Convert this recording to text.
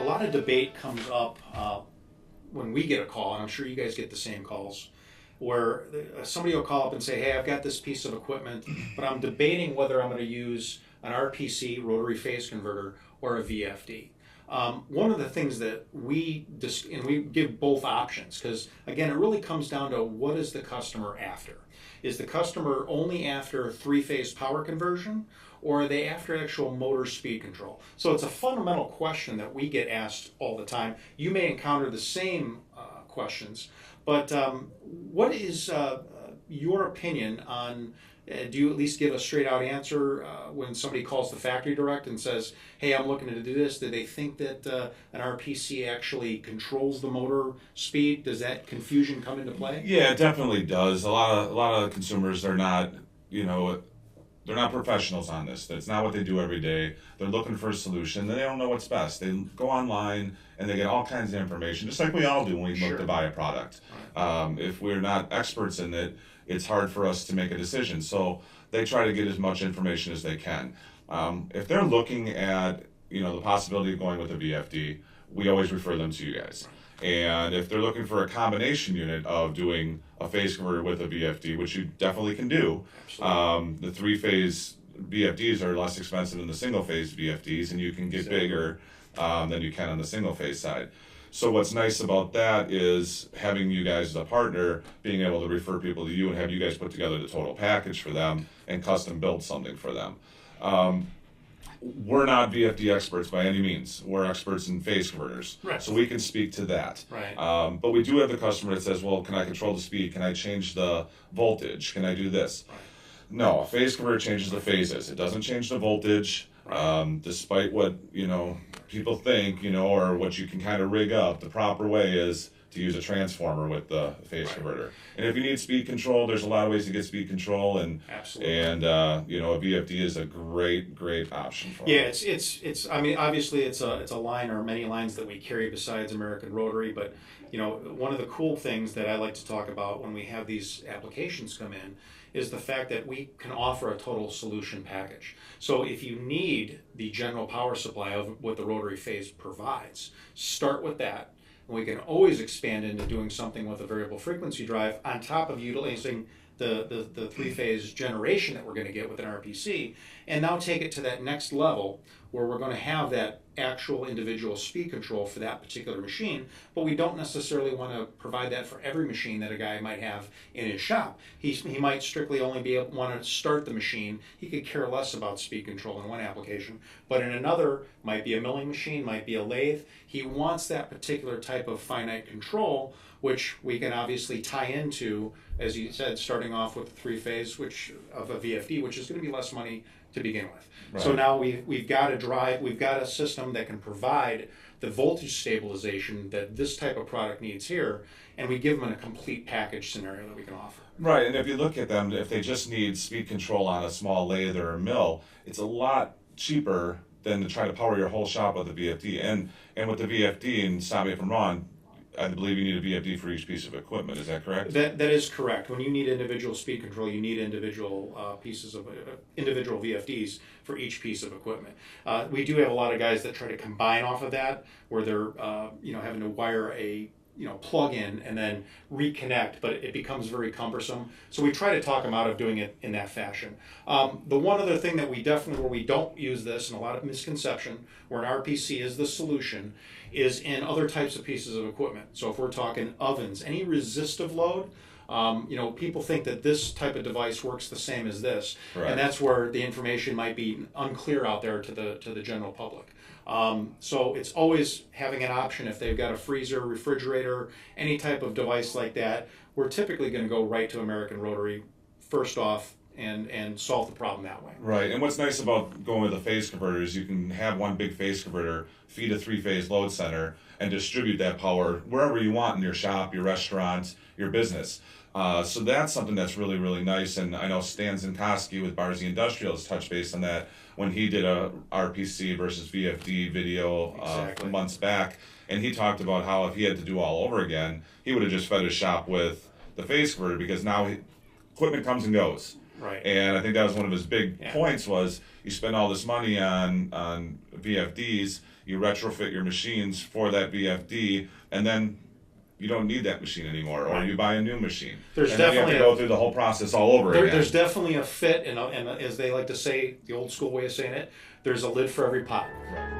a lot of debate comes up when we get a call, and I'm sure you guys get the same calls, where somebody will call up and say, hey, I've got this piece of equipment, but I'm debating whether I'm going to use an RPC, Rotary Phase Converter, or a VFD. One of the things that and we give both options, because again, it really comes down to what is the customer after. Is the customer only after three-phase power conversion, or are they after actual motor speed control? So it's a fundamental question that we get asked all the time. You may encounter the same questions, but what is your opinion on, do you at least give a straight out answer when somebody calls the factory direct and says, hey, I'm looking to do this? Do they think that an RPC actually controls the motor speed? Does that confusion come into play? Yeah, it definitely does. A lot of consumers, they're not, they're not professionals on this. That's not what they do every day. They're looking for a solution. They don't know what's best. They go online and they get all kinds of information, just like we all do when we look to buy a product. If we're not experts in it, it's hard for us to make a decision. So they try to get as much information as they can. If they're looking at the possibility of going with a VFD, we always refer them to you guys. And if they're looking for a combination unit of doing a phase converter with a VFD, which you definitely can do, the three-phase VFDs are less expensive than the single-phase VFDs, and you can get bigger than you can on the single-phase side. So what's nice about that is having you guys as a partner, being able to refer people to you and have you guys put together the total package for them and custom build something for them. We're not VFD experts by any means. We're experts in phase converters, so we can speak to that. But we do have the customer that says, well, can I control the speed? Can I change the voltage? Can I do this? No, a phase converter changes the phases. It doesn't change the voltage. Despite what people think, or what you can kind of rig up, the proper way is to use a transformer with the phase converter. And if you need speed control, there's a lot of ways to get speed control, and a VFD is a great option for it. It's I mean, obviously it's a line or many lines that we carry besides American Rotary, but one of the cool things that I like to talk about when we have these applications come in is the fact that we can offer a total solution package. So if you need the general power supply of what the Rotary Phase provides, start with that. And we can always expand into doing something with a variable frequency drive on top of utilizing the three-phase generation that we're going to get with an RPC, and now take it to that next level where we're going to have that actual individual speed control for that particular machine, but we don't necessarily want to provide that for every machine that a guy might have in his shop. He might strictly only want to start the machine. He could care less about speed control in one application, but in another, might be a milling machine, might be a lathe. He wants that particular type of finite control, which we can obviously tie into, as you said, starting off with the three-phase of a VFD, which is going to be less money to begin with. So now we've got a system that can provide the voltage stabilization that this type of product needs here, and we give them a complete package scenario that we can offer. Right, and if you look at them, if they just need speed control on a small lathe or a mill, it's a lot cheaper than to try to power your whole shop with a VFD. And with the VFD, and stop me if I'm wrong, I believe you need a VFD for each piece of equipment. Is that correct? That is correct. When you need individual speed control, you need individual individual VFDs for each piece of equipment. We do have a lot of guys that try to combine off of that, where they're having to wire a plug in and then reconnect, but it becomes very cumbersome. So we try to talk them out of doing it in that fashion. The one other thing that where we don't use this, and a lot of misconception, where an RPC is the solution, is in other types of pieces of equipment. So if we're talking ovens, any resistive load, people think that this type of device works the same as this, and that's where the information might be unclear out there to the general public. So it's always having an option. If they've got a freezer, refrigerator, any type of device like that, we're typically going to go right to American Rotary first off and solve the problem that way. Right, and what's nice about going with a phase converter is you can have one big phase converter feed a three-phase load center and distribute that power wherever you want in your shop, your restaurant, your business. So that's something that's really, really nice, and I know Stan Zinkoski with Barzy Industrial has touched base on that when he did a RPC versus VFD video months back, and he talked about how if he had to do all over again, he would have just fed his shop with the phase converter, because now equipment comes and goes. Right. And I think that was one of his big Yeah. points was you spend all this money on VFDs, you retrofit your machines for that VFD, and then you don't need that machine anymore, or Right. you buy a new machine. There's and then you have to definitely go through the whole process all over again. There's definitely a fit, and as they like to say, the old school way of saying it, there's a lid for every pot. Right.